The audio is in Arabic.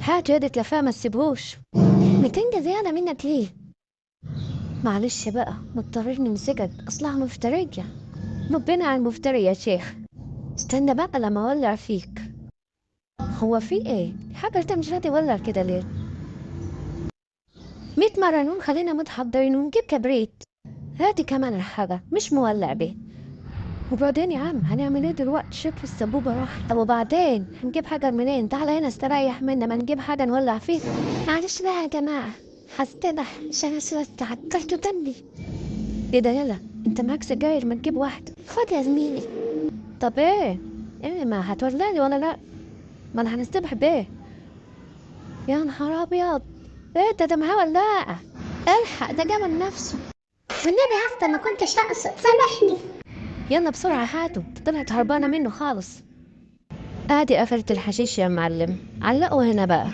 هات يدك لفاه ما تسيبهوش. 200 زيادة منك ليه؟ معلش بقى مضطرين نمسكك، اصلها مفترية. ربنا على المفتري يا شيخ. استنى بقى لما اولع فيك. هو في ايه؟ حاجة انت مش راضي تولع كده ليه؟ 100 مرة نقول خلينا متحضرين ونجيب كبريت. هاتي كمان الحاجة مش مولع بيه. وبعدين يا عم هنعمل ايه دلوقتي؟ شكل السبوبة راح. طب وبعدين هنجيب حاجة منين؟ تعالى هنا استريح منا، ما نجيب حاجة نولع فيه. معلش بقى يا جماعة، حسيت عشان تعطلتوا دمي. ايه ده؟ يلا انت معاك سجاير، ما تجيب واحدة. خد يا زميلي. طب ايه ما هتولعني ولا لا؟ ما انا هنستبح بيه. يا نهار ابيض، ايه ده معاه ولاعة. الحق ده جمل نفسه. والنبي يا اسطى ما كنتش اقصد، سامحني. يلا بسرعة هاتوا، طلعت هربانة منه خالص. ادي قفلة الحشيش يا معلم، علقوا هنا بقى.